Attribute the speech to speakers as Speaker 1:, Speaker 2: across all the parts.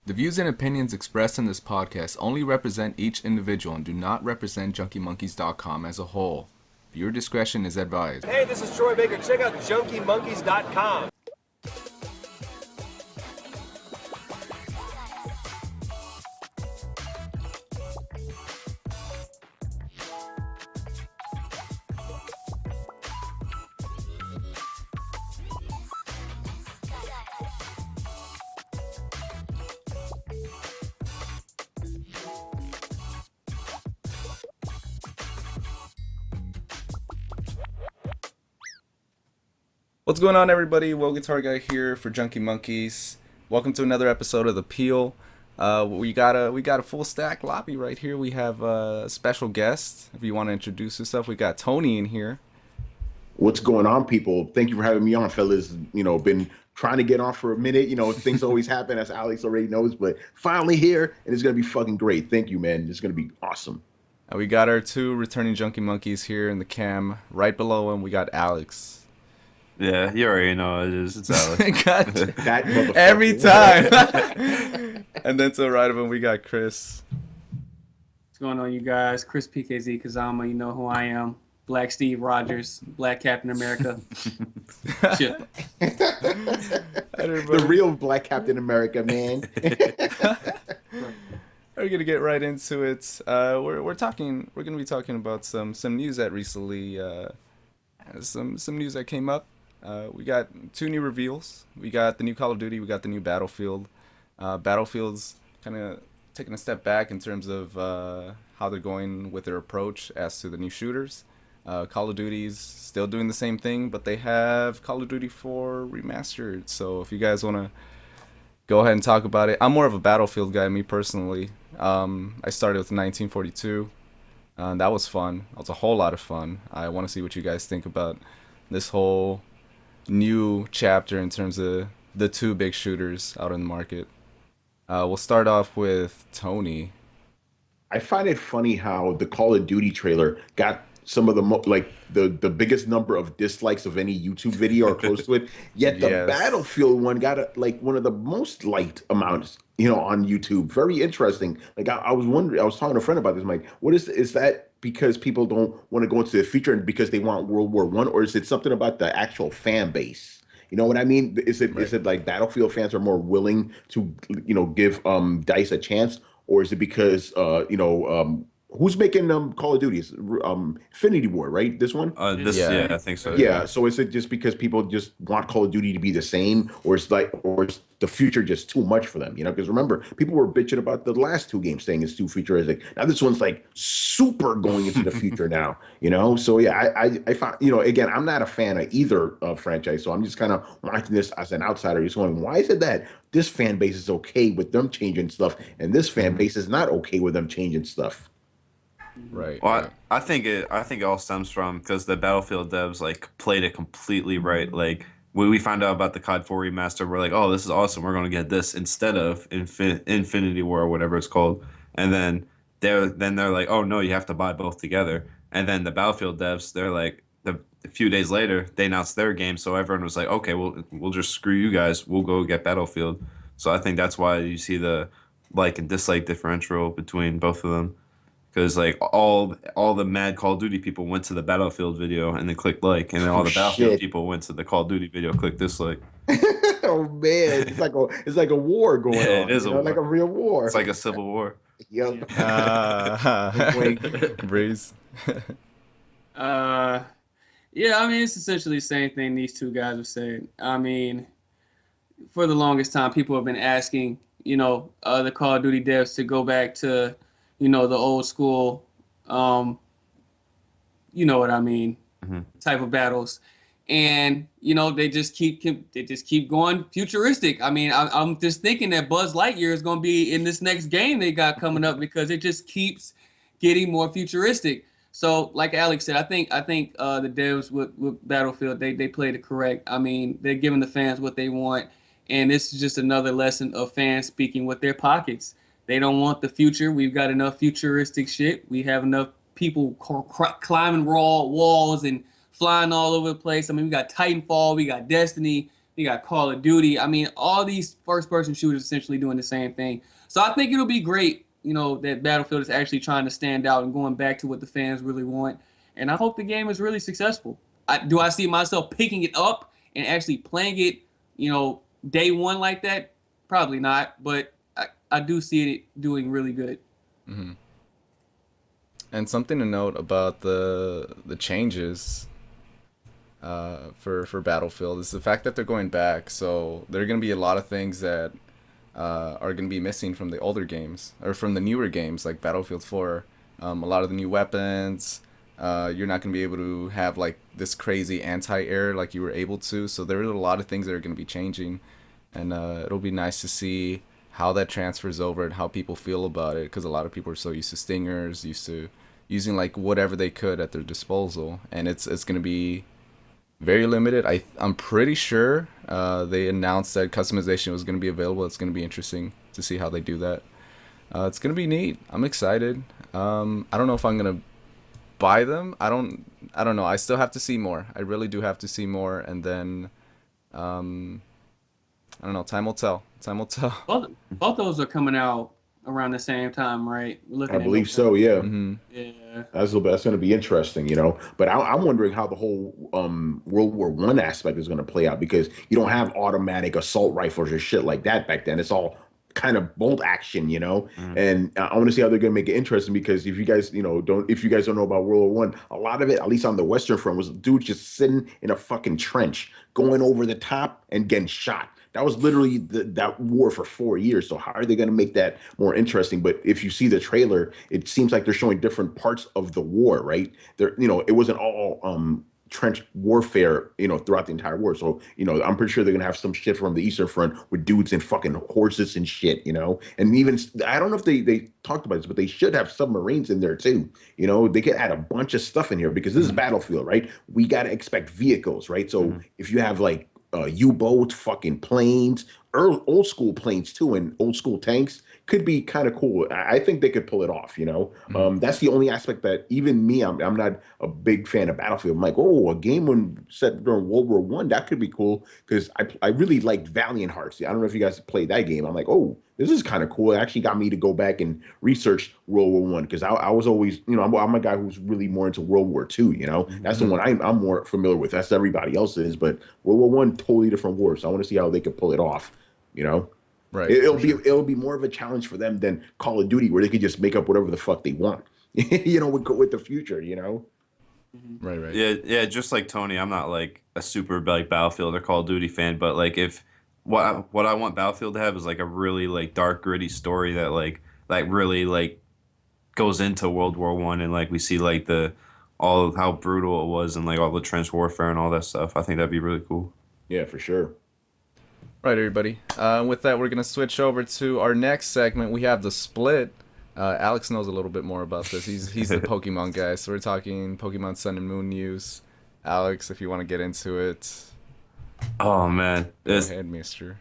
Speaker 1: The views and opinions expressed in this podcast only represent each individual and do not represent JunkieMonkeys.com as a whole. Viewer discretion is advised.
Speaker 2: Hey, this is Troy Baker. Check out JunkieMonkeys.com.
Speaker 1: What's going on, everybody? WillGuitarGuy here for Junkie Monkeys. Welcome to another episode of The Peel. We got a full stack lobby right here. We have a special guest. If you want to introduce yourself, we got Tony in here.
Speaker 3: What's going on, people? Thank you for having me on, fellas. Been trying to get on for a minute. Things always happen, as Alex already knows, but finally here, and it's going to be fucking great. Thank you, man. It's going to be awesome.
Speaker 1: We got our two returning Junkie Monkeys here in the cam. Right below him, we got Alex.
Speaker 4: Yeah, you already know it is. It's Alex.
Speaker 3: That motherfucker.
Speaker 1: Every time. And then to the right of him, we got Chris.
Speaker 5: What's going on, you guys? Chris PKZ Kazama, you know who I am. Black Steve Rogers, Black Captain America. Shit.
Speaker 3: The real Black Captain America, man.
Speaker 1: We're gonna get right into it. We're gonna be talking about some news that recently, some news that came up. We got two new reveals. We got the new Call of Duty. We got the new Battlefield. Battlefield's kind of taking a step back in terms of how they're going with their approach as to the new shooters. Call of Duty's still doing the same thing, but they have Call of Duty 4 remastered. So if you guys want to go ahead and talk about it, I'm more of a Battlefield guy, me personally. I started with 1942. That was fun. That was a whole lot of fun. I want to see what you guys think about this whole new chapter in terms of the two big shooters out in the market. We'll start off with Tony.
Speaker 3: I find it funny how the Call of Duty trailer got some of the biggest number of dislikes of any YouTube video or close to it. Yet the
Speaker 1: Yes.
Speaker 3: Battlefield one got one of the most liked amounts, on YouTube. Very interesting. I was wondering, I was talking to a friend about this. I'm like, what is that? Because people don't want to go into the future and because they want World War I, or is it something about the actual fan base? You know what I mean? Is it like Battlefield fans are more willing to give DICE a chance, or is it because who's making Call of Duty? It's Infinity War, right? This one?
Speaker 4: Yeah, I think so.
Speaker 3: Yeah. So is it just because people just want Call of Duty to be the same, or is the future just too much for them? Because remember, people were bitching about the last two games saying it's too futuristic. Now this one's like super going into the future now. So yeah, I found, again, I'm not a fan of either franchise, so I'm just kind of watching this as an outsider, just going, why is it that this fan base is okay with them changing stuff, and this fan base is not okay with them changing stuff?
Speaker 1: Right.
Speaker 4: Well,
Speaker 1: right.
Speaker 4: I think it all stems from because the Battlefield devs played it completely right. When we found out about the COD 4 remaster, we're like, oh, this is awesome. We're gonna get this instead of Infinity War or whatever it's called. And then they're like, oh no, you have to buy both together. And then the Battlefield devs, they're like, a few days later, they announced their game, so everyone was like, okay, we'll just screw you guys. We'll go get Battlefield. So I think that's why you see the like and dislike differential between both of them. Because all the mad Call of Duty people went to the Battlefield video and then clicked like, and then all the Battlefield people went to the Call of Duty video, clicked dislike.
Speaker 3: Oh man, it's like a war going on.
Speaker 4: It is
Speaker 3: like a real war.
Speaker 4: It's like a civil war.
Speaker 3: Yep.
Speaker 1: Breeze.
Speaker 5: Yeah, I mean, it's essentially the same thing these two guys are saying. I mean, for the longest time, people have been asking, the Call of Duty devs to go back to, the old school, you know what I mean, type of battles. And, they just keep going futuristic. I mean, I'm just thinking that Buzz Lightyear is going to be in this next game they got coming up because it just keeps getting more futuristic. So, like Alex said, I think the devs with Battlefield, they played it correct. I mean, they're giving the fans what they want, and this is just another lesson of fans speaking with their pockets. They don't want the future. We've got enough futuristic shit. We have enough people climbing raw walls and flying all over the place. I mean, we got Titanfall, we got Destiny, You got Call of Duty. I mean, all these first-person shooters essentially doing the same thing. So I think it'll be great, that Battlefield is actually trying to stand out and going back to what the fans really want. And I hope the game is really successful. Do I see myself picking it up and actually playing it, day one like that? Probably not, but I do see it doing really good.
Speaker 1: Mm-hmm. And something to note about the changes for Battlefield is the fact that they're going back. So there are going to be a lot of things that are going to be missing from the older games or from the newer games like Battlefield 4. A lot of the new weapons. You're not going to be able to have like this crazy anti-air like you were able to. So there are a lot of things that are going to be changing, and it'll be nice to see how that transfers over and how people feel about it, because a lot of people are so used to stingers, used to using like whatever they could at their disposal, and it's going to be very limited. I'm pretty sure they announced that customization was going to be available. It's going to be interesting to see how they do that. It's going to be neat. I'm excited. I don't know if I'm going to buy them. I don't know. I still have to see more. I really do have to see more, and then I don't know. Time will tell. Time will tell.
Speaker 5: Both those are coming out around the same time, right?
Speaker 3: I believe so. Yeah.
Speaker 1: Mm-hmm.
Speaker 5: Yeah.
Speaker 3: That's going to be interesting, But I'm wondering how the whole World War One aspect is going to play out, because you don't have automatic assault rifles or shit like that back then. It's all kind of bolt action, And I want to see how they're going to make it interesting, because if you guys, don't know about World War One, a lot of it, at least on the Western Front, was dudes just sitting in a fucking trench, going over the top and getting shot. That was literally that war for 4 years. So how are they going to make that more interesting? But if you see the trailer, it seems like they're showing different parts of the war, right? It wasn't all trench warfare, throughout the entire war. So, I'm pretty sure they're gonna have some shit from the Eastern Front with dudes and fucking horses and shit, And even, I don't know if they talked about this, but they should have submarines in there too. They could add a bunch of stuff in here, because this is Battlefield, right? We gotta expect vehicles, right? So if you have like U-boats, fucking planes, old school planes too, and old school tanks, could be kind of cool. I think they could pull it off, That's the only aspect that even me, I'm not a big fan of Battlefield. I'm like, oh, a game when set during World War One, that could be cool, because I really liked Valiant Hearts. I don't know if you guys played that game. I'm like, oh, this is kind of cool. It actually got me to go back and research World War One, because I was always, I'm a guy who's really more into World War Two. That's the one I'm more familiar with. That's everybody else is, but World War One, totally different war. So I want to see how they could pull it off.
Speaker 1: Right.
Speaker 3: It'll be more of a challenge for them than Call of Duty, where they could just make up whatever the fuck they want. With the future.
Speaker 1: Right.
Speaker 4: Yeah. Just like Tony, I'm not like a super like Battlefield or Call of Duty fan, but like if what I want Battlefield to have is like a really like dark, gritty story that like really like goes into World War One, and like we see like all of how brutal it was, and like all the trench warfare and all that stuff. I think that'd be really cool.
Speaker 3: Yeah, for sure.
Speaker 1: Right, everybody. With that, we're going to switch over to our next segment. We have the split. Alex knows a little bit more about this. He's the Pokemon guy, so we're talking Pokemon Sun and Moon news. Alex, if you want to get into it.
Speaker 4: Oh man,
Speaker 1: Go ahead, mister.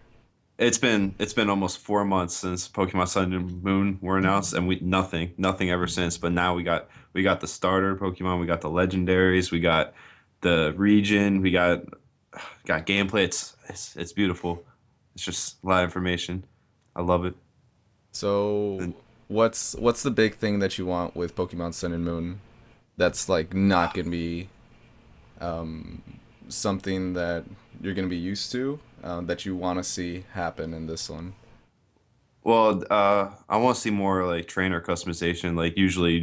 Speaker 4: It's been almost 4 months since Pokemon Sun and Moon were announced, and nothing ever since. But now we got the starter Pokemon, we got the legendaries, we got the region, we got gameplay. It's beautiful. It's just a lot of information. I love it.
Speaker 1: So, what's the big thing that you want with Pokemon Sun and Moon that's like not gonna be something that you're gonna be used to, that you want to see happen in this one?
Speaker 4: Well, I want to see more like trainer customization. Like usually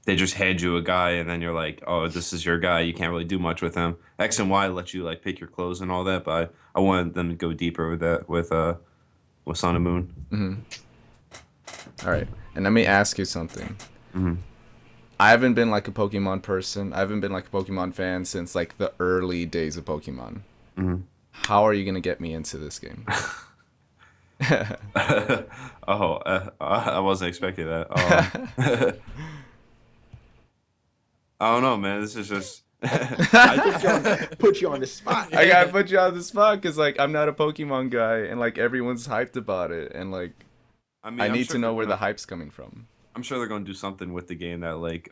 Speaker 4: they just hand you a guy, and then you're like, oh, this is your guy. You can't really do much with him. X and Y let you like pick your clothes and all that, but I wanted them to go deeper with that with Sun and Moon.
Speaker 1: Mm-hmm. All right, and let me ask you something.
Speaker 4: Mm-hmm.
Speaker 1: I haven't been like a Pokemon person. I haven't been like a Pokemon fan since like the early days of Pokemon.
Speaker 4: Mm-hmm.
Speaker 1: How are you gonna get me into this game?
Speaker 4: I wasn't expecting that. I don't know, man. This is just.
Speaker 3: I put you on the spot.
Speaker 1: I gotta put you on the spot because like I'm not a Pokemon guy, and like everyone's hyped about it, and like I need to know where the hype's coming from.
Speaker 4: I'm sure they're gonna do something with the game that like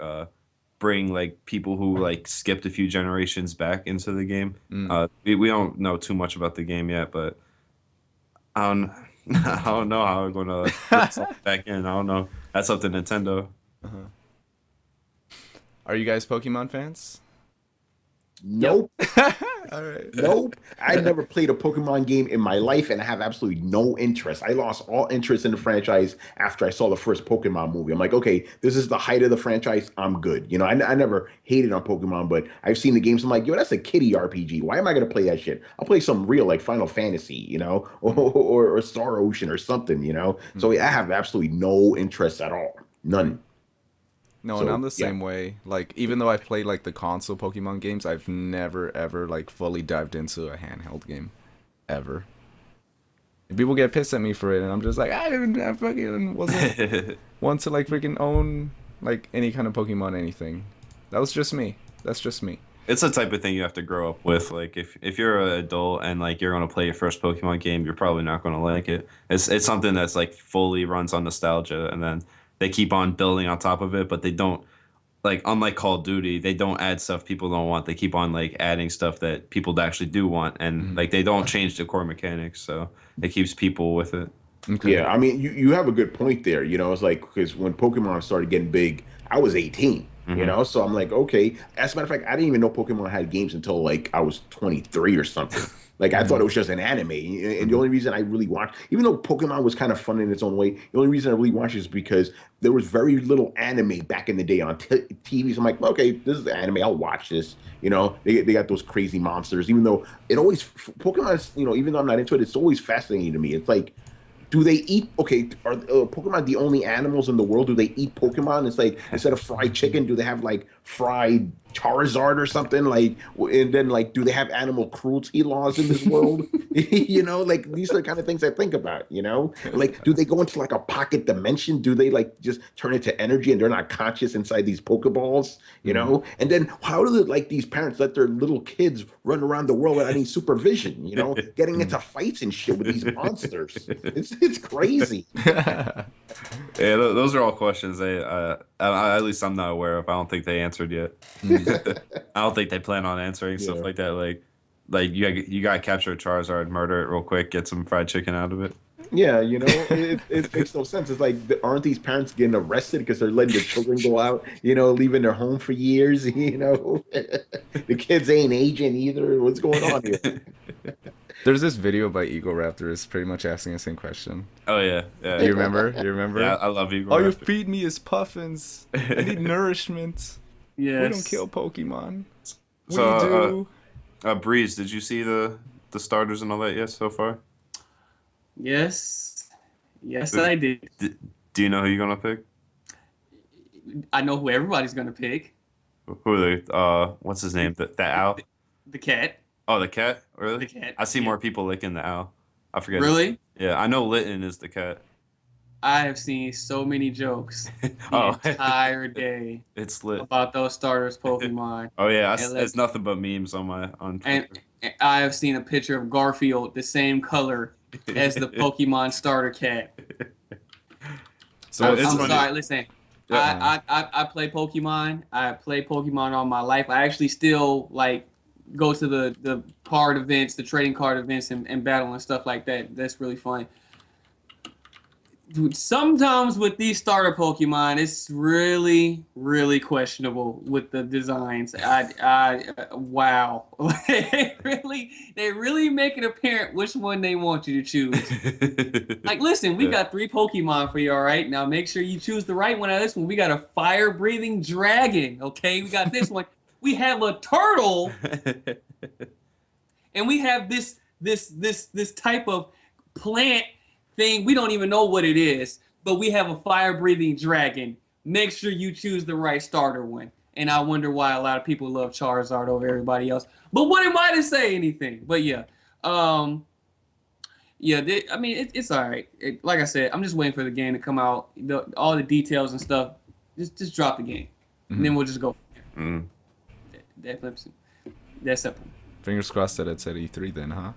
Speaker 4: bring like people who like skipped a few generations back into the game. We don't know too much about the game yet, but I don't I don't know how we're gonna put something back in. I don't know. That's up to Nintendo.
Speaker 1: Are you guys Pokemon fans?
Speaker 3: Nope.
Speaker 1: All right.
Speaker 3: Nope. I never played a Pokemon game in my life, and I have absolutely no interest. I lost all interest in the franchise after I saw the first Pokemon movie. I'm like, okay, this is the height of the franchise. I'm good. You know, I never hated on Pokemon, but I've seen the games. I'm like, yo, that's a kiddie RPG. Why am I going to play that shit? I'll play some real, like Final Fantasy, you know, or Star Ocean or something, you know? So I have absolutely no interest at all. None.
Speaker 1: No, and I'm the same way. Like, even though I've played like the console Pokemon games, I've never ever like fully dived into a handheld game, ever. And people get pissed at me for it, and I'm just like, I fucking wasn't one to like freaking own like any kind of Pokemon anything. That was just me. That's just me.
Speaker 4: It's the type of thing you have to grow up with. Like if you're an adult and like you're gonna play your first Pokemon game, you're probably not gonna like it. It's something that's like fully runs on nostalgia, and then they keep on building on top of it, but they don't, like, unlike Call of Duty, they don't add stuff people don't want. They keep on like adding stuff that people actually do want, and like they don't change the core mechanics, so it keeps people with it.
Speaker 1: Okay.
Speaker 3: Yeah, I mean, you have a good point there. You know, it's like, because when Pokemon started getting big, I was 18, you know? So I'm like, okay. As a matter of fact, I didn't even know Pokemon had games until like I was 23 or something. Like, I thought it was just an anime. And the only reason I really watched, even though Pokemon was kind of fun in its own way, the only reason I really watched is because there was very little anime back in the day on TV. So I'm like, okay, this is anime. I'll watch this. You know, they got those crazy monsters, even though it always, Pokemon's, you know, even though I'm not into it, it's always fascinating to me. It's like, do they eat? Okay, are Pokemon the only animals in the world? Do they eat Pokemon? It's like, instead of fried chicken, do they have like fried Charizard or something? Like, and then like, do they have animal cruelty laws in this world? You know, like these are the kind of things I think about. You know, like, do they go into like a pocket dimension? Do they like just turn into energy and they're not conscious inside these Pokeballs? You know, and then how do like these parents let their little kids run around the world without any supervision? You know, getting into fights and shit with these monsters. It's crazy.
Speaker 4: Yeah, those are all questions at least I'm not aware of. I don't think they answered yet. I don't think they plan on answering stuff like that. Like you got to capture a Charizard, murder it real quick, get some fried chicken out of it.
Speaker 3: Yeah, you know, it makes no sense. It's like, aren't these parents getting arrested because they're letting their children go out, you know, leaving their home for years, you know? The kids ain't aging either. What's going on here?
Speaker 1: There's this video by Eagle Raptors pretty much asking the same question.
Speaker 4: Oh yeah.
Speaker 1: You remember? You remember?
Speaker 4: Yeah, I love Eagle
Speaker 1: All you
Speaker 4: Raptor.
Speaker 1: feed me is puffins. I need nourishment.
Speaker 5: Yes.
Speaker 1: We don't kill Pokemon. We
Speaker 4: So,
Speaker 1: do.
Speaker 4: Breeze, did you see the starters and all that yet so far?
Speaker 5: Yes. Yes, I did.
Speaker 4: Do you know who you're gonna pick?
Speaker 5: I know who everybody's gonna pick.
Speaker 4: Who are they? What's his name? The owl?
Speaker 5: The cat.
Speaker 4: Oh, the cat? Really?
Speaker 5: The cat.
Speaker 4: I see more people licking the owl. I forget.
Speaker 5: Really?
Speaker 4: Yeah, I know Litton is the cat.
Speaker 5: I have seen so many jokes the
Speaker 4: Oh.
Speaker 5: entire day
Speaker 4: It's lit.
Speaker 5: about those starters Pokemon.
Speaker 4: Oh yeah,
Speaker 5: And
Speaker 4: it's nothing but memes on Twitter.
Speaker 5: And I have seen a picture of Garfield the same color as the Pokemon starter cat.
Speaker 1: So
Speaker 4: it's
Speaker 5: I'm
Speaker 4: funny.
Speaker 5: sorry, listen.
Speaker 4: Yeah.
Speaker 5: I play Pokemon. I play Pokemon all my life. I actually still like go to the card events, the trading card events, and battle and stuff like that. That's really fun. Dude, sometimes with these starter Pokemon, it's really, really questionable with the designs. Wow. they really make it apparent which one they want you to choose. Like, listen, we got 3 Pokemon for you, all right? Now make sure you choose the right one out of this one. We got a fire-breathing dragon, okay? We got this one. We have a turtle, and we have this type of plant thing. We don't even know what it is, but we have a fire-breathing dragon. Make sure you choose the right starter one. And I wonder why a lot of people love Charizard over everybody else. But what am I to say anything? But yeah, I mean, it's all right. Like I said, I'm just waiting for the game to come out. All the details and stuff. Just drop the game, and then we'll just go. That's simple.
Speaker 1: Fingers crossed that it's at E3 then, huh?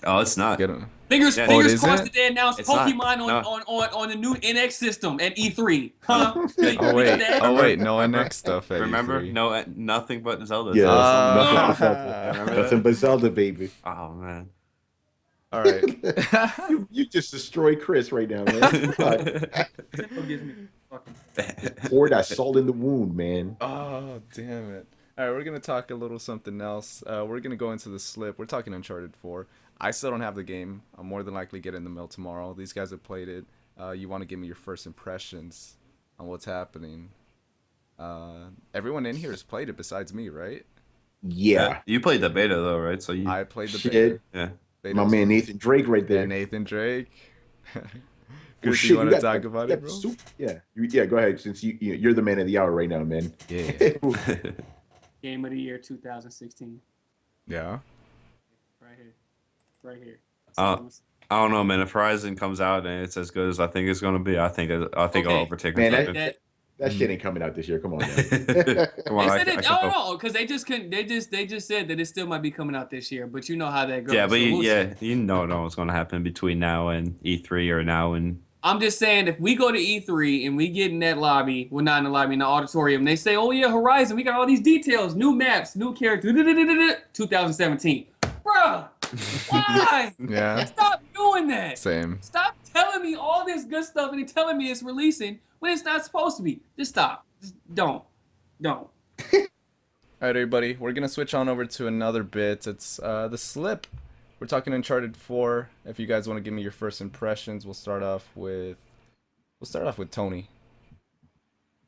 Speaker 4: Oh, it's not.
Speaker 1: Get him.
Speaker 5: Fingers
Speaker 4: Yeah.
Speaker 1: Oh, it
Speaker 5: crossed
Speaker 1: isn't?
Speaker 5: that they announced
Speaker 4: It's not.
Speaker 5: Pokemon
Speaker 4: No.
Speaker 5: on the new NX system at E3. Huh?
Speaker 1: Oh
Speaker 5: We got
Speaker 1: wait,
Speaker 5: that.
Speaker 1: oh wait, no
Speaker 4: Remember?
Speaker 1: NX stuff at
Speaker 4: Remember?
Speaker 1: E3.
Speaker 4: No, nothing but Zelda.
Speaker 3: Yeah,
Speaker 4: That's on the
Speaker 3: nothing
Speaker 1: Ah.
Speaker 3: but Zelda.
Speaker 4: Yeah, remember
Speaker 3: Nothing
Speaker 4: that?
Speaker 3: but Zelda, baby.
Speaker 4: Oh man.
Speaker 1: All right.
Speaker 3: You just destroyed Chris right now, man.
Speaker 5: Nintendo gives me fucking-
Speaker 3: Pour that salt in the wound, man.
Speaker 1: Oh, damn it. All right, we're going to talk a little something else. We're going to go into the slip. We're talking Uncharted 4. I still don't have the game. I'll more than likely get it in the mail tomorrow. These guys have played it. You want to give me your first impressions on what's happening. Everyone in here has played it besides me, right?
Speaker 3: Yeah.
Speaker 4: You played the beta though, right? So you.
Speaker 1: I played the
Speaker 3: Shit.
Speaker 1: beta.
Speaker 4: Yeah.
Speaker 3: My man Nathan Drake right there.
Speaker 1: Yeah, Nathan Drake.
Speaker 3: Well,
Speaker 1: Chris,
Speaker 3: shit,
Speaker 1: you want to
Speaker 3: got-
Speaker 1: talk
Speaker 3: you
Speaker 1: about
Speaker 3: got
Speaker 1: it, bro?
Speaker 3: Yeah. Yeah, go ahead, since you're the man of the hour right now, man.
Speaker 1: Yeah.
Speaker 5: Game of the Year 2016.
Speaker 1: Yeah.
Speaker 5: Right here. Right here.
Speaker 4: I don't know, man. If Horizon comes out and it's as good as I think it's gonna be, I think I'll
Speaker 5: Okay.
Speaker 4: overtake
Speaker 3: Man,
Speaker 4: Uncharted.
Speaker 3: That shit ain't coming out this year. Come on, man.
Speaker 4: Come on,
Speaker 5: They
Speaker 4: I
Speaker 5: said
Speaker 4: can
Speaker 5: it.
Speaker 4: go.
Speaker 5: Oh no, because they just couldn't. They just said that it still might be coming out this year. But you know how that goes.
Speaker 4: Yeah, but
Speaker 5: So we'll see.
Speaker 4: you know what's gonna happen between now and E3 or now and.
Speaker 5: I'm just saying, if we go to E3 and we get in that lobby, well, not in the lobby, in the auditorium, they say, "Oh yeah, Horizon, we got all these details, new maps, new characters." 2017, bruh. Why?
Speaker 1: Yeah.
Speaker 5: Stop doing that.
Speaker 1: Same.
Speaker 5: Stop telling me all this good stuff and telling me it's releasing when it's not supposed to be. Just stop. Just don't.
Speaker 1: All right, everybody, we're gonna switch on over to another bit. It's the slip. We're talking Uncharted 4. If you guys want to give me your first impressions, we'll start off with Tony.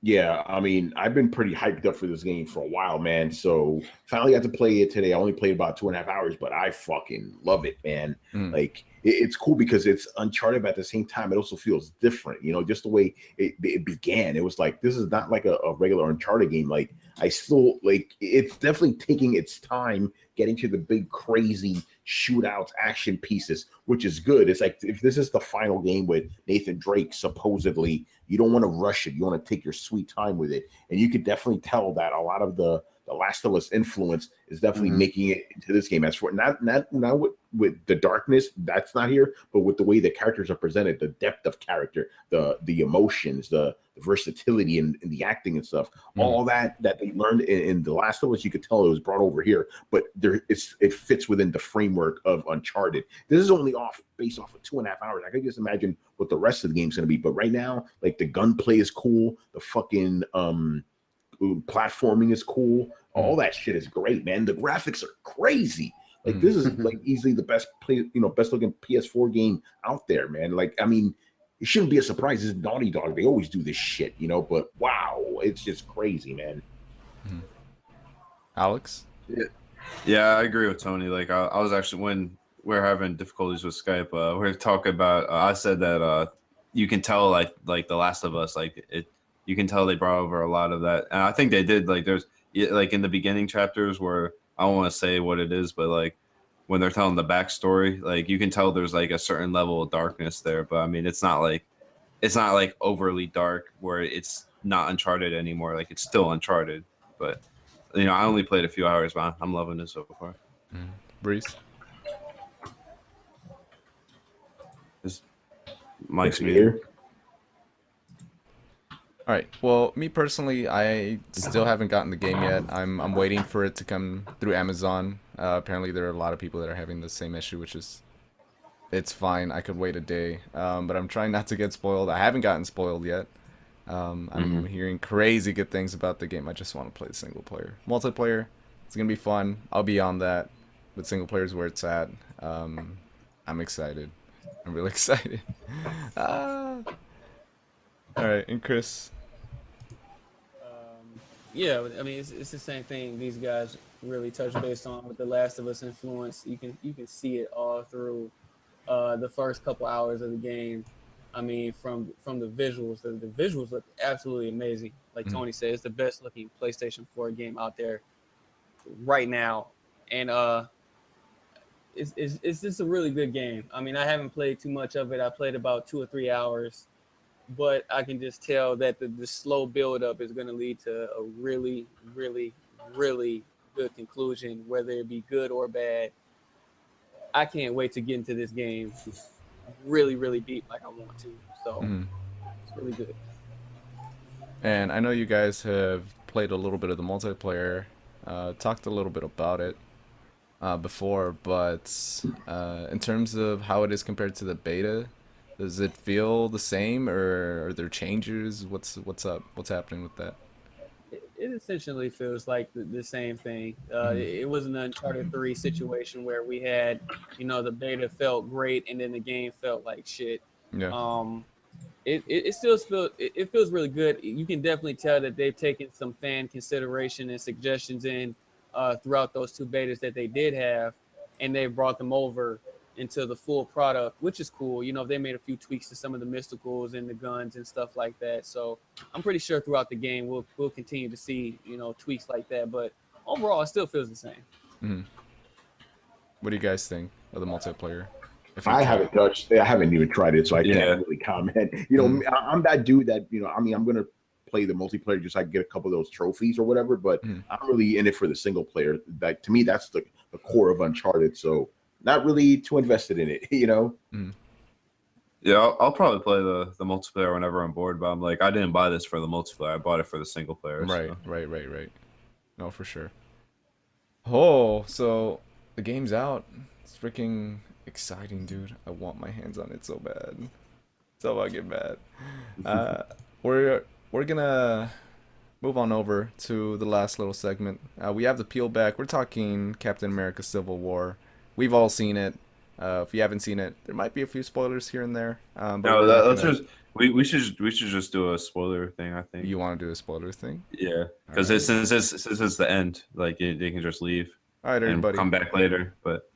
Speaker 3: Yeah, I mean, I've been pretty hyped up for this game for a while, man. So finally got to play it today. I only played about 2.5 hours, but I fucking love it, man. Like it's cool because it's Uncharted, but at the same time, it also feels different. You know, just the way it began. It was like this is not like a regular Uncharted game. Like I still like it's definitely taking its time getting to the big crazy shootouts, action pieces, which is good. It's like if this is the final game with Nathan Drake, supposedly, you don't want to rush it. You want to take your sweet time with it. And you could definitely tell that a lot of the Last of Us influence is definitely making it into this game. As for not with the darkness, that's not here, but with the way the characters are presented, the depth of character, the emotions, the versatility and the acting and stuff, all that they learned in the Last of Us, you could tell it was brought over here. But it fits within the framework of Uncharted. This is only based off of 2.5 hours. I could just imagine what the rest of the game's gonna be. But right now, like the gunplay is cool, the fucking platforming is cool. All that shit is great, man. The graphics are crazy. Like this is like easily the best looking PS4 game out there, man. Like, I mean, it shouldn't be a surprise. This is Naughty Dog. They always do this shit, you know, but wow, it's just crazy, man.
Speaker 1: Alex?
Speaker 4: Yeah, I agree with Tony. Like I was actually, when we're having difficulties with Skype, we're talking about, I said that you can tell like The Last of Us, like you can tell they brought over a lot of that. And I think they did. Like there's like in the beginning chapters where I don't want to say what it is, but like when they're telling the backstory, like you can tell there's like a certain level of darkness there. But I mean, it's not like overly dark where it's not Uncharted anymore. Like it's still Uncharted, but you know, I only played a few hours, but I'm loving it so far.
Speaker 1: Breeze?
Speaker 4: Mike's
Speaker 3: Here.
Speaker 4: muted.
Speaker 1: All right. Well, me personally, I still haven't gotten the game yet. I'm waiting for it to come through Amazon. Apparently, there are a lot of people that are having the same issue, which is, it's fine. I could wait a day. But I'm trying not to get spoiled. I haven't gotten spoiled yet. I'm hearing crazy good things about the game. I just want to play the single player. Multiplayer, it's gonna be fun. I'll be on that. But single player is where it's at. I'm excited. I'm really excited. All right, and Chris.
Speaker 6: Yeah, I mean it's the same thing. These guys really touch based on with the Last of Us influence. You can see it all through the first couple hours of the game. I mean, from the visuals, the visuals look absolutely amazing. Like Tony said, it's the best looking PlayStation 4 game out there right now, and it's just a really good game. I mean, I haven't played too much of it. I played about 2 or 3 hours. But I can just tell that the slow build up is going to lead to a really, really, really good conclusion, whether it be good or bad. I can't wait to get into this game really, really deep like I want to. So it's really good.
Speaker 1: And I know you guys have played a little bit of the multiplayer, talked a little bit about it before, but in terms of how it is compared to the beta, does it feel the same, or are there changes? What's up? What's happening with that?
Speaker 6: It essentially feels like the same thing. It was an Uncharted 3 situation where we had, the beta felt great and then the game felt like shit.
Speaker 1: Yeah.
Speaker 6: It still feels really good. You can definitely tell that they've taken some fan consideration and suggestions in throughout those 2 betas that they did have, and they brought them over into the full product, which is cool. They made a few tweaks to some of the mysticals and the guns and stuff like that. So I'm pretty sure throughout the game we'll continue to see tweaks like that. But overall, it still feels the same.
Speaker 1: What do you guys think of the multiplayer?
Speaker 3: I haven't touched. I haven't even tried it, so I can't really comment. I'm that dude that I'm gonna play the multiplayer just so I can get a couple of those trophies or whatever. But I'm really in it for the single player. That to me, that's the core of Uncharted. So not really too invested in it,
Speaker 4: Yeah, I'll probably play the multiplayer whenever I'm bored. But I'm like, I didn't buy this for the multiplayer. I bought it for the single player.
Speaker 1: Right,
Speaker 4: so.
Speaker 1: right. No, for sure. Oh, so the game's out. It's freaking exciting, dude. I want my hands on it so bad. So fucking bad. We're gonna move on over to the last little segment. We have the peel back. We're talking Captain America: Civil War. We've all seen it. If you haven't seen it, there might be a few spoilers here and there. But
Speaker 4: No, let's just we should just do a spoiler thing. I think
Speaker 1: you want to do a spoiler thing.
Speaker 4: Yeah, because since it's the end, like they can just leave.
Speaker 1: All right, everybody,
Speaker 4: and come back later. But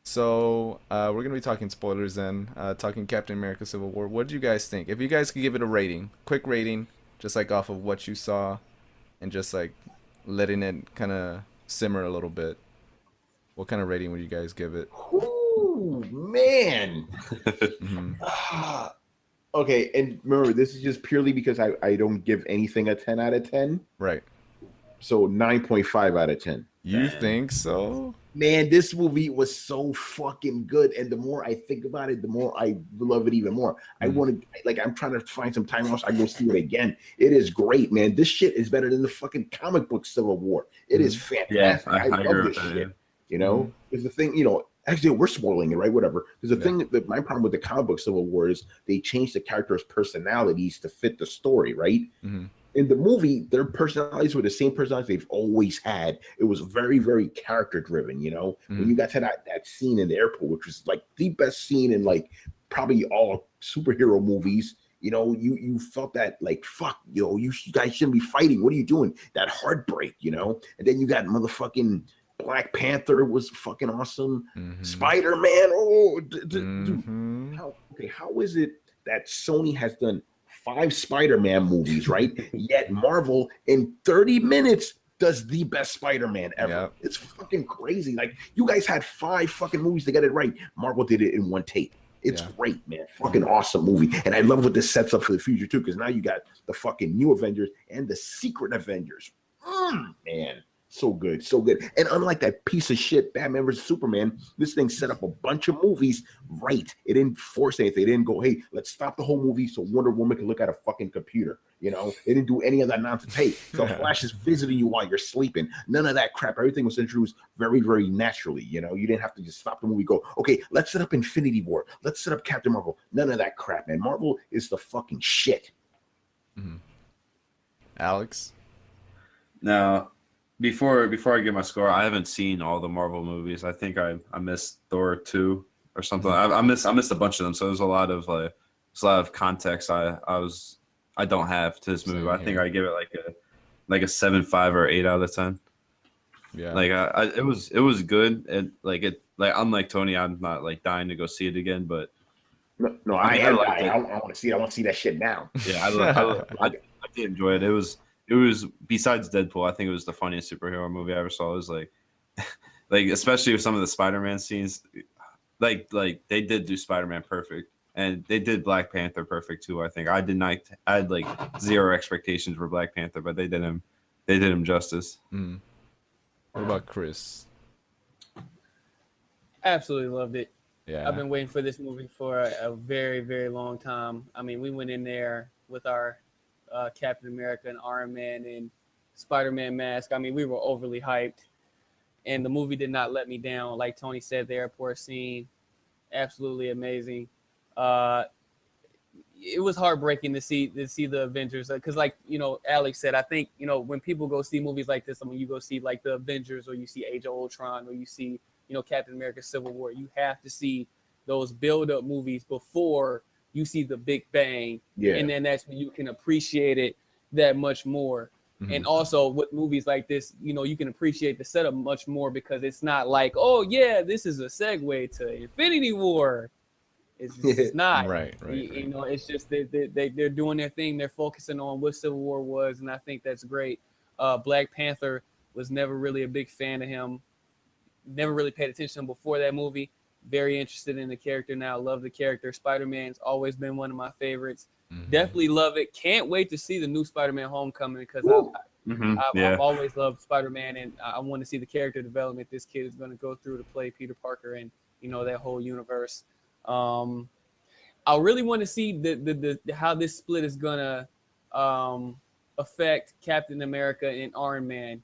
Speaker 1: so we're gonna be talking spoilers then. Talking Captain America: Civil War. What did you guys think? If you guys could give it a rating, quick rating, just like off of what you saw, and just like letting it kind of simmer a little bit. What kind of rating would you guys give it?
Speaker 3: Ooh, man. Okay, and remember, this is just purely because I don't give anything a 10 out of 10.
Speaker 1: Right.
Speaker 3: So 9.5 out of 10.
Speaker 1: You think so?
Speaker 3: Man, this movie was so fucking good, and the more I think about it, the more I love it even more. I want to, I'm trying to find some time else. I go see it again. It is great, man. This shit is better than the fucking comic book Civil War. It is fantastic.
Speaker 4: Yeah,
Speaker 3: I love this shit. Because the thing, actually, we're spoiling it, right? Whatever. Because the thing that my problem with the comic book Civil War is they changed the characters' personalities to fit the story, right? In the movie, their personalities were the same personalities they've always had. It was very, very character driven, When you got to that scene in the airport, which was like the best scene in like probably all superhero movies, you felt that like, fuck, you guys shouldn't be fighting. What are you doing? That heartbreak, and then you got motherfucking Black Panther was fucking awesome. Spider-Man, dude, how is it that Sony has done 5 Spider-Man movies, right? Yet Marvel in 30 minutes does the best Spider-Man ever.
Speaker 1: Yep.
Speaker 3: It's fucking crazy. Like, you guys had 5 fucking movies to get it right. Marvel did it in one take. It's great, man. Fucking awesome movie. And I love what this sets up for the future, too, because now you got the fucking new Avengers and the Secret Avengers. Man. So good, so good. And unlike that piece of shit Batman vs. Superman, this thing set up a bunch of movies right. It didn't force anything. It didn't go, hey, let's stop the whole movie so Wonder Woman can look at a fucking computer. It didn't do any of that nonsense. Hey, the Flash is visiting you while you're sleeping. None of that crap. Everything was introduced very, very naturally. You didn't have to just stop the movie, go, okay, let's set up Infinity War. Let's set up Captain Marvel. None of that crap, man. Marvel is the fucking shit.
Speaker 1: Alex?
Speaker 4: Now, Before I give my score, I haven't seen all the Marvel movies. I think I missed Thor 2 or something. I missed a bunch of them. So there's a lot of context I don't have to this movie. But I think I give it like a 7.5 or 8 out of 10.
Speaker 3: Yeah.
Speaker 4: Like it was good. And like unlike Tony, I'm not like dying to go see it again. But
Speaker 3: no, I want to see it. I want to see that shit now.
Speaker 4: Yeah, I did enjoy it. It was besides Deadpool, I think it was the funniest superhero movie I ever saw. It was like especially with some of the Spider-Man scenes, like they did do Spider-Man perfect, and they did Black Panther perfect too. I think I had like 0 expectations for Black Panther, but they did him justice.
Speaker 1: What about Chris?
Speaker 6: Absolutely loved it.
Speaker 1: Yeah.
Speaker 6: I've been waiting for this movie for a very, very long time. I mean, we went in there with our Captain America and Iron Man and Spider-Man mask. I mean, we were overly hyped, and the movie did not let me down. Like Tony said, the airport scene, absolutely amazing. Uh, it was heartbreaking to see the Avengers because, like Alex said, I think when people go see movies like this, and when you go see like the Avengers or you see Age of Ultron or you see Captain America: Civil War, you have to see those build-up movies before you see the big bang, and then that's when you can appreciate it that much more. Mm-hmm. And also with movies like this, you can appreciate the setup much more because it's not like, oh yeah, this is a segue to Infinity War. It's not
Speaker 1: right.
Speaker 6: It's just they're doing their thing. They're focusing on what Civil War was, and I think that's great. Black Panther was never really a big fan of him. Never really paid attention to him before that movie. Very interested in the character now. Love the character. Spider-Man's always been one of my favorites. Mm-hmm. Definitely love it. Can't wait to see the new Spider-Man Homecoming because I've always loved Spider-Man, and I want to see the character development this kid is going to go through to play Peter Parker and that whole universe. I really want to see the how this split is gonna affect Captain America and Iron Man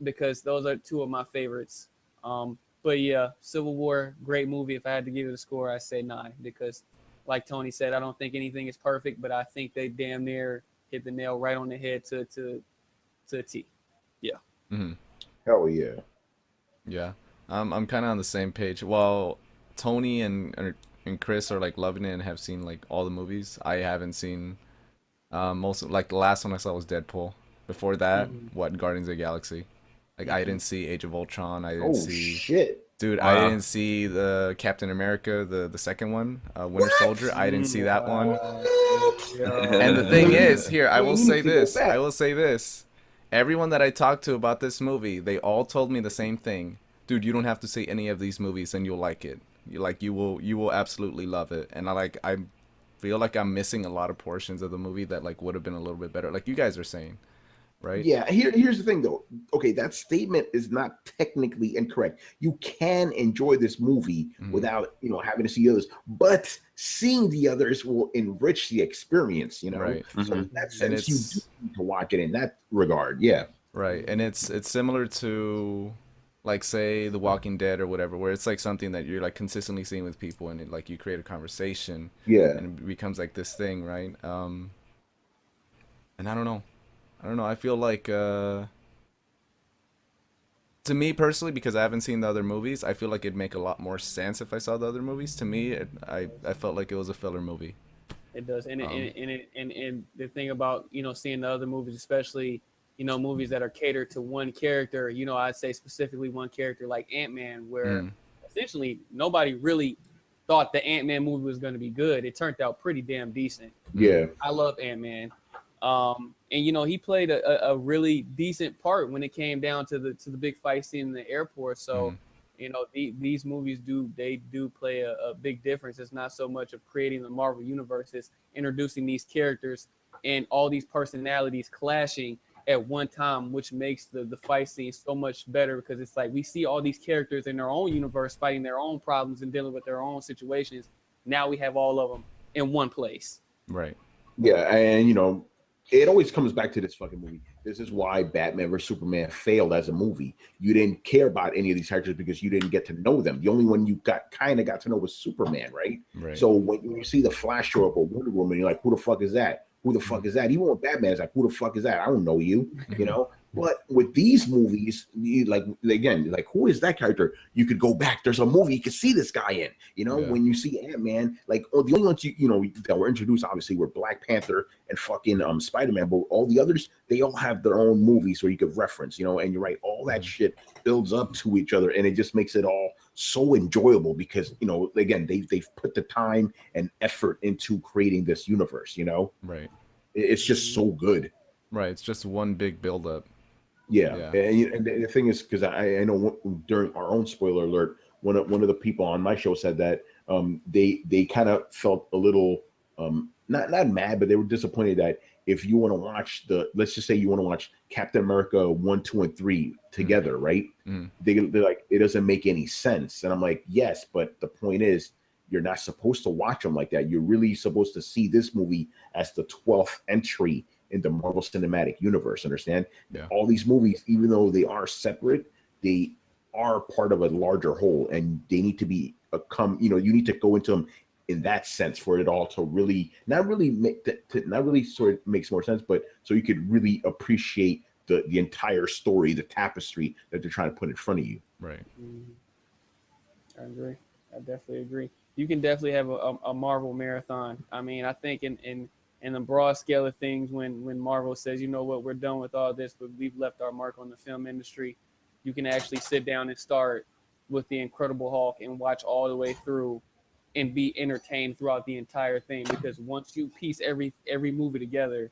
Speaker 6: because those are two of my favorites. But yeah, Civil War, great movie. If I had to give it a score, I'd say 9 because, like Tony said, I don't think anything is perfect, but I think they damn near hit the nail right on the head to a T. Yeah.
Speaker 1: Mm-hmm.
Speaker 3: Hell yeah.
Speaker 1: Yeah. I'm kind of on the same page. Well, Tony and Chris are like loving it and have seen like all the movies. I haven't seen most of, like the last one I saw was Deadpool. Before that, Guardians of the Galaxy. Like I didn't see Age of Ultron. I didn't see
Speaker 3: shit.
Speaker 1: Dude, wow. I didn't see the Captain America, the second one, Winter Soldier. I didn't see that one. And the thing is, here, I will say this. Everyone that I talked to about this movie, they all told me the same thing. Dude, you don't have to see any of these movies and you'll like it. You will absolutely love it. And I feel like I'm missing a lot of portions of the movie that like would have been a little bit better. Like you guys are saying, right?
Speaker 3: Yeah. Here's the thing though. Okay, that statement is not technically incorrect. You can enjoy this movie without having to see others, but seeing the others will enrich the experience.
Speaker 1: Right.
Speaker 3: So in that sense, you do need to watch it in that regard. Yeah.
Speaker 1: Right. And it's similar to, like, say The Walking Dead or whatever, where it's like something that you're like consistently seeing with people and it, like you create a conversation, and it becomes like this thing, right? And I don't know, I feel like to me personally, because I haven't seen the other movies, I feel like it'd make a lot more sense if I saw the other movies. To me, I felt like it was a filler movie.
Speaker 6: It does. And and the thing about seeing the other movies, especially movies that are catered to one character, I'd say specifically one character like Ant-Man, where essentially nobody really thought the Ant-Man movie was going to be good. It turned out pretty damn decent.
Speaker 3: Yeah.
Speaker 6: I love Ant-Man. And he played a really decent part when it came down to the big fight scene in the airport. So, these movies do play a big difference. It's not so much of creating the Marvel universe, it's introducing these characters and all these personalities clashing at one time, which makes the fight scene so much better because it's like we see all these characters in their own universe fighting their own problems and dealing with their own situations. Now we have all of them in one place.
Speaker 1: Right.
Speaker 3: Yeah, and it always comes back to this fucking movie. This is why Batman vs Superman failed as a movie. You didn't care about any of these characters because you didn't get to know them. The only one you got to know was Superman, right? So when you see the Flash show up or Wonder Woman, you're like, who the fuck is that? Who the fuck is that? Even with Batman, it's like, who the fuck is that? I don't know you, But with these movies, who is that character? You could go back. There's a movie you could see this guy in. When you see Ant-Man, the only ones that were introduced obviously were Black Panther and fucking Spider-Man. But all the others, they all have their own movies where you could reference. And you're right, all that shit builds up to each other, and it just makes it all so enjoyable because again, they've put the time and effort into creating this universe.
Speaker 1: Right.
Speaker 3: It's just so good.
Speaker 1: Right. It's just one big build-up.
Speaker 3: Yeah. And the thing is, because I know during our own spoiler alert, one of the people on my show said that they kind of felt a little not mad, but they were disappointed that if you want to watch let's just say you want to watch Captain America 1, 2, and 3 together, right? They're like, it doesn't make any sense. And I'm like, yes, but the point is, you're not supposed to watch them like that. You're really supposed to see this movie as the 12th entry in the Marvel Cinematic Universe. Understand?
Speaker 1: Yeah.
Speaker 3: All these movies, even though they are separate, they are part of a larger whole, and they need to be you need to go into them in that sense for it all to really not really sort of makes more sense, but so you could really appreciate the entire story, the tapestry that they're trying to put in front of you.
Speaker 1: Right.
Speaker 6: I agree. I definitely agree. You can definitely have a Marvel marathon. I mean, I think in the broad scale of things, when Marvel says, you know what, we're done with all this, but we've left our mark on the film industry, you can actually sit down and start with the Incredible Hulk and watch all the way through and be entertained throughout the entire thing, because once you piece every movie together,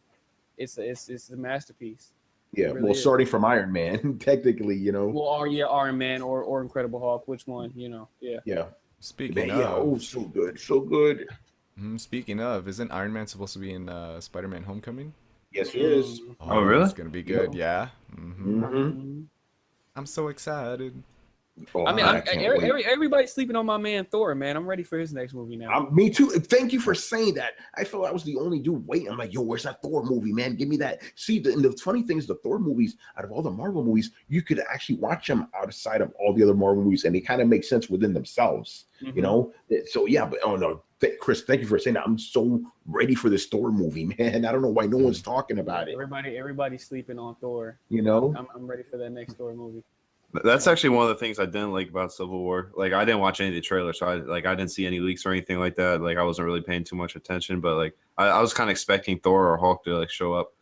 Speaker 6: it's a masterpiece.
Speaker 3: Yeah,
Speaker 6: Really
Speaker 3: well,
Speaker 6: is.
Speaker 3: starting from Iron Man, technically,
Speaker 6: Well, or Iron Man or Incredible Hulk, which one? Yeah.
Speaker 1: Speaking
Speaker 3: Yeah,
Speaker 1: of,
Speaker 3: so good.
Speaker 1: Speaking of, isn't Iron Man supposed to be in Spider-Man: Homecoming?
Speaker 3: Yes, it is.
Speaker 4: Oh, really?
Speaker 1: It's gonna be good. Yeah.
Speaker 3: Mm-hmm.
Speaker 1: I'm so excited.
Speaker 3: Oh,
Speaker 6: I mean,
Speaker 3: can't wait.
Speaker 6: everybody's sleeping on my man Thor, man. I'm ready for his next movie now.
Speaker 3: Me too. Thank you for saying that. I felt I was the only dude waiting. I'm like, yo, where's that Thor movie, man? Give me that. See, and the funny thing is, the Thor movies, out of all the Marvel movies, you could actually watch them outside of all the other Marvel movies, and they kind of make sense within themselves, you know? So, yeah, but oh no, Chris, thank you for saying that. I'm so ready for this Thor movie, man. I don't know why no one's talking about it.
Speaker 6: Everybody's sleeping on Thor.
Speaker 3: You know?
Speaker 6: I'm ready for that next Thor movie.
Speaker 4: That's actually one of the things I didn't like about Civil War. Like, I didn't watch any of the trailers, so I didn't see any leaks or anything like that. Like, I wasn't really paying too much attention, but like I was kind of expecting Thor or Hulk to like show up.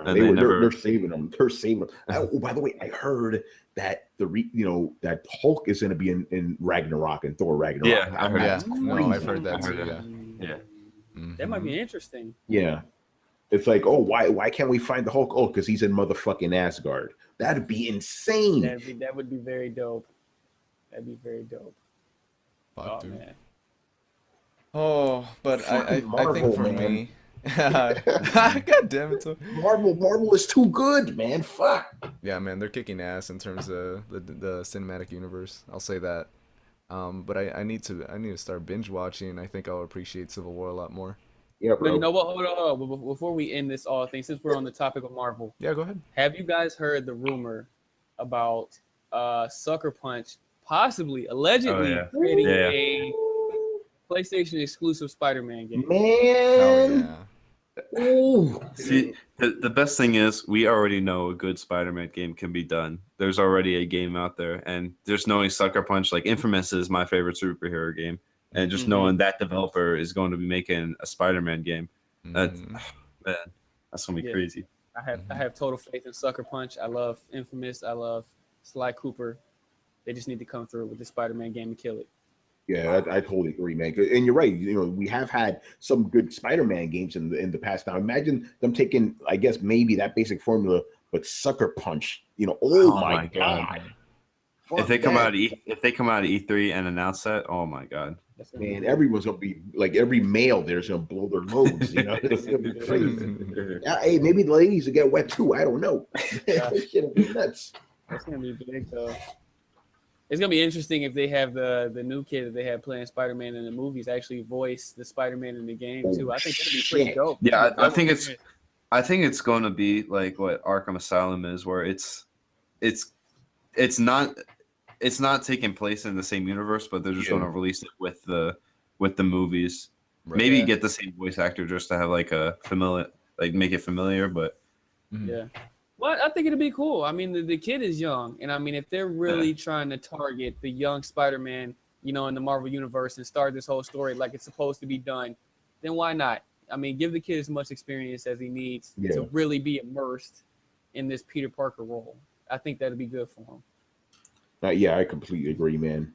Speaker 4: And
Speaker 3: they're saving them. They're saving them. Oh, by the way, I heard that that Hulk is going to be in Ragnarok and Thor Ragnarok.
Speaker 4: Yeah, I heard
Speaker 1: that. No, I've heard that too.
Speaker 4: Yeah.
Speaker 6: That might be interesting.
Speaker 3: Yeah. It's like, oh, why can't we find the Hulk? Oh, because he's in motherfucking Asgard. That'd be insane.
Speaker 6: That would be very dope. That'd be very dope.
Speaker 1: Fuck, dude.
Speaker 6: Man.
Speaker 1: Oh, but I
Speaker 3: Marvel,
Speaker 1: think for
Speaker 3: man.
Speaker 1: me, God damn it.
Speaker 3: Marvel is too good, man. Fuck.
Speaker 1: Yeah, man, they're kicking ass in terms of the cinematic universe. I'll say that. But I need to start binge watching. I think I'll appreciate Civil War a lot more.
Speaker 3: Yeah, bro.
Speaker 6: You know what? Hold on. Before we end this all thing, since we're on the topic of Marvel,
Speaker 1: Yeah, go ahead.
Speaker 6: have you guys heard the rumor about Sucker Punch possibly, allegedly creating a PlayStation exclusive Spider-Man game?
Speaker 3: Man.
Speaker 1: Oh yeah.
Speaker 3: Ooh.
Speaker 4: See, the best thing is we already know a good Spider-Man game can be done. There's already a game out there, and just knowing Sucker Punch, like Infamous is my favorite superhero game, and just knowing that developer is going to be making a Spider-Man game, man, that's gonna be crazy.
Speaker 6: I have total faith in Sucker Punch. I love Infamous. I love Sly Cooper. They just need to come through with the Spider-Man game and kill it.
Speaker 3: Yeah, I totally agree, man. And you're right. You know, we have had some good Spider-Man games in the past. Now, imagine them taking, I guess, maybe that basic formula, but Sucker Punch. You know, oh my god.
Speaker 4: If they come out of E3 and announce that, oh my god,
Speaker 3: man, everyone's gonna be like, every male there's gonna blow their loads. You know, it's gonna be crazy. Hey, maybe the ladies will get wet too. I don't know. It's gonna be nuts.
Speaker 6: That's gonna be big though. It's gonna be interesting if they have the new kid that they had playing Spider-Man in the movies actually voice the Spider-Man in the game too. I think that'd be pretty dope.
Speaker 4: Yeah, I think it's going to be like what Arkham Asylum is, where it's not taking place in the same universe, but they're just going to release it with the movies. Right. Maybe get the same voice actor just to have like a familiar, like make it familiar, but
Speaker 6: yeah. Well, I think it'd be cool. I mean, the kid is young, and I mean, if they're really trying to target the young Spider-Man, you know, in the Marvel universe and start this whole story like it's supposed to be done, then why not? I mean, give the kid as much experience as he needs to really be immersed in this Peter Parker role. I think that'd be good for him.
Speaker 3: Yeah, I completely agree, man.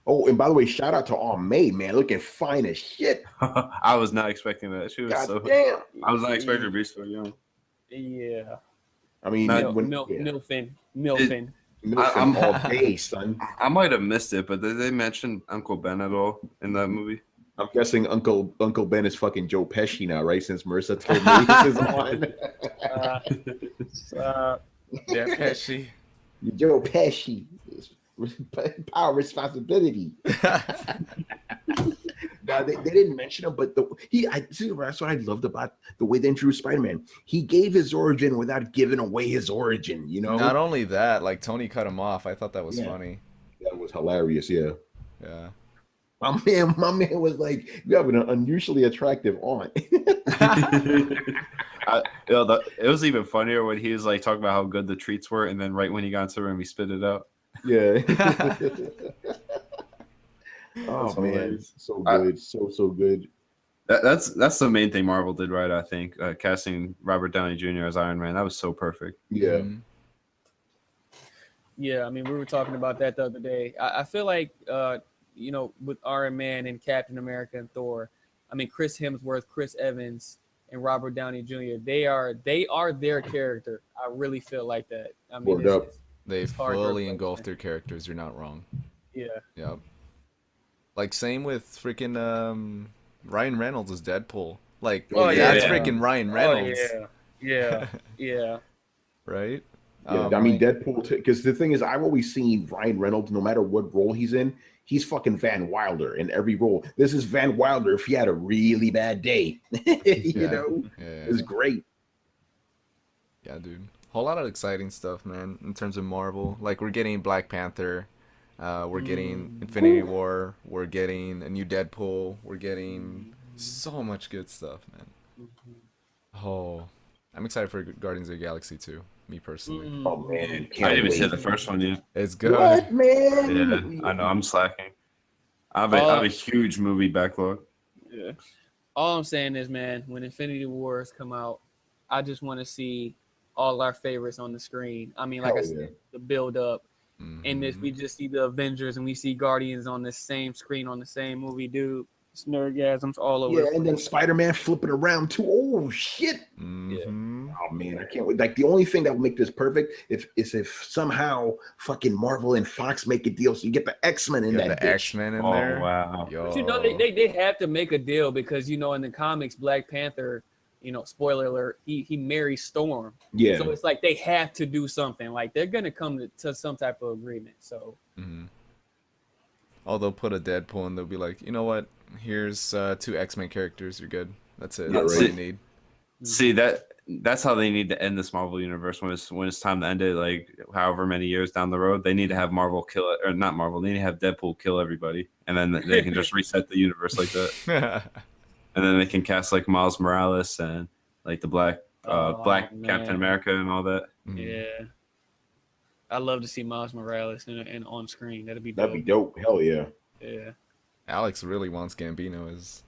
Speaker 3: Oh, and by the way, shout out to Aunt May, man, looking fine as shit.
Speaker 4: I was not expecting that. She was
Speaker 3: damn.
Speaker 4: I was not expecting her to be so young.
Speaker 6: Yeah.
Speaker 3: I mean,
Speaker 6: Milfin.
Speaker 3: I'm all day, son.
Speaker 4: I might have missed it, but did they mention Uncle Ben at all in that movie?
Speaker 3: I'm guessing Uncle Ben is fucking Joe Pesci now, right? Since Marissa told me this is on.
Speaker 1: Yeah, Pesci.
Speaker 3: Joe Pesci. Power responsibility. Now, they didn't mention him, but that's what I loved about the way they introduced Spider-Man. He gave his origin without giving away his origin, you know?
Speaker 1: Not only that, like Tony cut him off. I thought that was funny.
Speaker 3: That was hilarious, yeah.
Speaker 1: Yeah.
Speaker 3: My man was like, you have an unusually attractive aunt.
Speaker 4: It was even funnier when he was like talking about how good the treats were, and then right when he got into the room, he spit it out.
Speaker 3: Yeah. Oh man, so good, so good.
Speaker 4: That's the main thing Marvel did right. I think casting Robert Downey Jr. as Iron Man, that was so perfect.
Speaker 3: Yeah.
Speaker 1: Mm-hmm.
Speaker 6: Yeah, I mean, we were talking about that the other day. I feel like, with Iron Man and Captain America and Thor, I mean, Chris Hemsworth, Chris Evans, and Robert Downey Jr. They are their character. I really feel like that. I mean,
Speaker 1: they
Speaker 6: it's hard
Speaker 1: fully
Speaker 6: to
Speaker 1: engulf their characters. You're not wrong.
Speaker 6: Yeah.
Speaker 1: Yep. Like same with freaking Ryan Reynolds as Deadpool. Like, that's freaking Ryan Reynolds.
Speaker 6: Oh, yeah.
Speaker 1: Right?
Speaker 3: Yeah, I mean Deadpool, because the thing is, I've always seen Ryan Reynolds, no matter what role he's in, he's fucking Van Wilder in every role. This is Van Wilder if he had a really bad day. It's great.
Speaker 1: Yeah, dude. Whole lot of exciting stuff, man, in terms of Marvel. Like, we're getting Black Panther. We're getting Infinity War. We're getting a new Deadpool. We're getting so much good stuff, man. Oh, I'm excited for Guardians of the Galaxy too. Me personally.
Speaker 3: Oh man,
Speaker 4: I didn't even see the first one yet.
Speaker 1: It's good.
Speaker 3: What, man?
Speaker 4: Yeah, I know. I'm slacking. I have a huge movie backlog.
Speaker 6: Yeah. All I'm saying is, man, when Infinity Wars come out, I just want to see all our favorites on the screen. I mean, like I said, the build up. And if we just see the Avengers and we see Guardians on the same screen on the same movie, dude, it's nerdgasms all over.
Speaker 3: Yeah, and then Spider-Man flipping around too. Oh shit!
Speaker 6: Yeah.
Speaker 3: Oh man, I can't wait. Like the only thing that will make this perfect is if somehow fucking Marvel and Fox make a deal so you get the X-Men in that.
Speaker 1: The X-Men in there.
Speaker 4: Oh wow!
Speaker 6: But they have to make a deal because in the comics, Black Panther, spoiler alert, he marries Storm.
Speaker 3: Yeah.
Speaker 6: So it's like they have to do something. Like they're gonna come to some type of agreement. So.
Speaker 1: Oh, they'll put a Deadpool and they'll be like, you know what? Here's 2 X-Men characters. You're good. That's it. That's all you need.
Speaker 4: See that's how they need to end this Marvel universe when it's time to end it. Like however many years down the road, they need to have Marvel kill it, or not Marvel. They need to have Deadpool kill everybody, and then they can just reset the universe like that. And then they can cast like Miles Morales and like the Black Captain America and all that.
Speaker 6: Yeah. I'd love to see Miles Morales and on screen. That'd be
Speaker 3: dope. Hell yeah.
Speaker 6: Yeah.
Speaker 1: Alex really wants Gambino as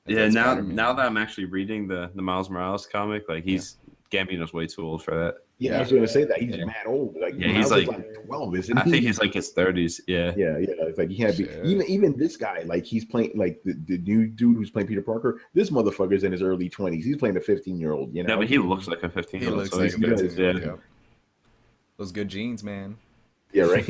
Speaker 4: now
Speaker 1: Spider-Man.
Speaker 4: Now that I'm actually reading the Miles Morales comic, like Gambino's way too old for that.
Speaker 3: Yeah, I was going to say that he's mad old. Like
Speaker 4: he's like
Speaker 3: 12, isn't he?
Speaker 4: I think he's like his 30s. Yeah.
Speaker 3: Yeah. It's like he had to be even this guy. Like he's playing like the new dude who's playing Peter Parker. This motherfucker's in his early 20s. He's playing a 15-year-old.
Speaker 4: No, but he looks like a 15-year-old.
Speaker 1: He looks
Speaker 4: so
Speaker 1: like
Speaker 4: he's
Speaker 1: a
Speaker 4: good.
Speaker 1: 15-year-old.
Speaker 4: Yeah.
Speaker 1: Yep. Those good genes, man.
Speaker 3: Yeah, right.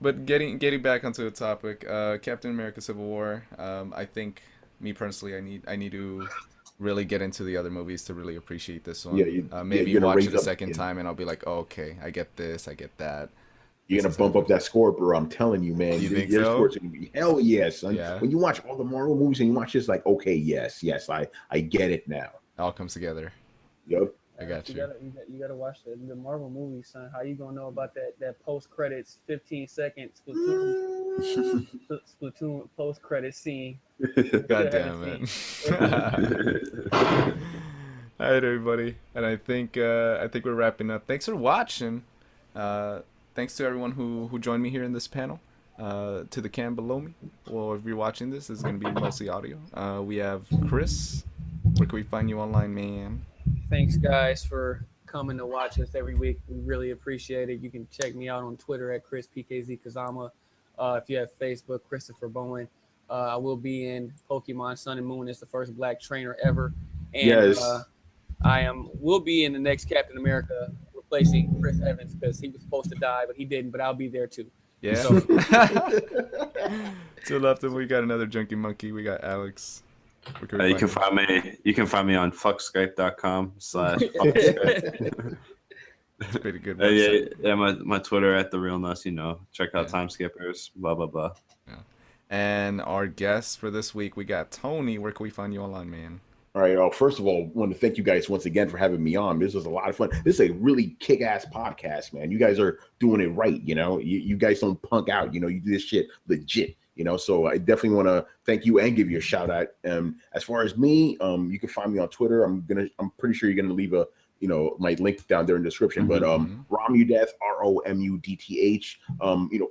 Speaker 1: But getting back onto the topic, Captain America: Civil War. I think me personally, I need to really get into the other movies to really appreciate this one.
Speaker 3: Yeah,
Speaker 1: maybe
Speaker 3: you're gonna
Speaker 1: watch
Speaker 3: raise
Speaker 1: it a
Speaker 3: up-
Speaker 1: second time and I'll be like, oh, okay, I get this, I get that.
Speaker 3: You're gonna bump up that score, bro. I'm telling you, man.
Speaker 1: You think
Speaker 3: your
Speaker 1: so?
Speaker 3: score's gonna be hell yes, son.
Speaker 1: Yeah.
Speaker 3: When you watch all the Marvel movies and you watch this, like, okay, yes, I get it now.
Speaker 1: It all comes together.
Speaker 3: Yep.
Speaker 1: I got you.
Speaker 6: You gotta watch the Marvel movies, son. How you gonna know about that post credits 15-second Splatoon post credit scene?
Speaker 1: God damn it. All right, everybody, and I think we're wrapping up. Thanks for watching. Thanks to everyone who joined me here in this panel. To the cam below me, well, if you're watching this, it's gonna be mostly audio. We have Chris. Where can we find you online, man?
Speaker 6: Thanks, guys, for coming to watch us every week. We really appreciate it. You can check me out on Twitter at Chris PKZ Kazama. If you have Facebook, Christopher Bowen. I will be in Pokemon Sun and Moon as the first black trainer ever. And
Speaker 3: Yes.
Speaker 6: will be in the next Captain America replacing Chris Evans because he was supposed to die, but he didn't. But I'll be there too.
Speaker 1: Yeah. To the left of him, we got another Junkie Monkey. We got Alex. Where can we
Speaker 4: You can
Speaker 1: find him?
Speaker 4: find me. You can find me on fuckskype.com/fuckskype.
Speaker 1: It's a pretty good
Speaker 4: Yeah,
Speaker 1: website.
Speaker 4: yeah. My Twitter at the real Nuss. Check out Time Skippers. Blah blah blah.
Speaker 1: Yeah. And our guest for this week, we got Tony. Where can we find you online, man?
Speaker 3: All right. First of all, I want to thank you guys once again for having me on. This was a lot of fun. This is a really kick-ass podcast, man. You guys are doing it right. You guys don't punk out. You do this shit legit. So I definitely want to thank you and give you a shout out. As far as me, you can find me on Twitter. I'm pretty sure you're gonna leave my link down there in the description. But Romudeth, ROMUDTH.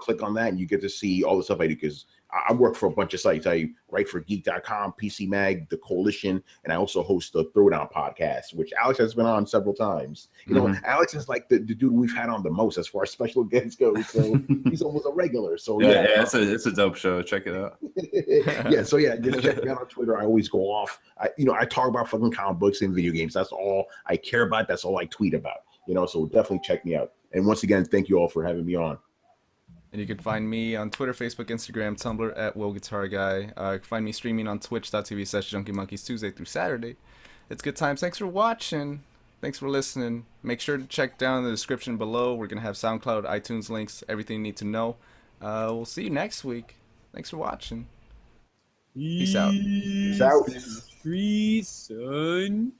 Speaker 3: Click on that and you get to see all the stuff I do, because I work for a bunch of sites. I write for Geek.com, PC Mag, The Coalition, and I also host the Throwdown podcast, which Alex has been on several times. Alex is like the dude we've had on the most as far as special guests go. So he's almost a regular. So
Speaker 4: yeah, it's a dope show. Check it out.
Speaker 3: So just check me out on Twitter. I always go off. I talk about fucking comic books and video games. That's all I care about. That's all I tweet about. So definitely check me out. And once again, thank you all for having me on.
Speaker 1: And you can find me on Twitter, Facebook, Instagram, Tumblr at WillGuitarGuy. You can find me streaming on twitch.tv/JunkieMonkeys Tuesday through Saturday. It's good times. Thanks for watching. Thanks for listening. Make sure to check down in the description below. We're going to have SoundCloud, iTunes links, everything you need to know. We'll see you next week. Thanks for watching. Peace out.
Speaker 3: Peace out.
Speaker 6: Street, son.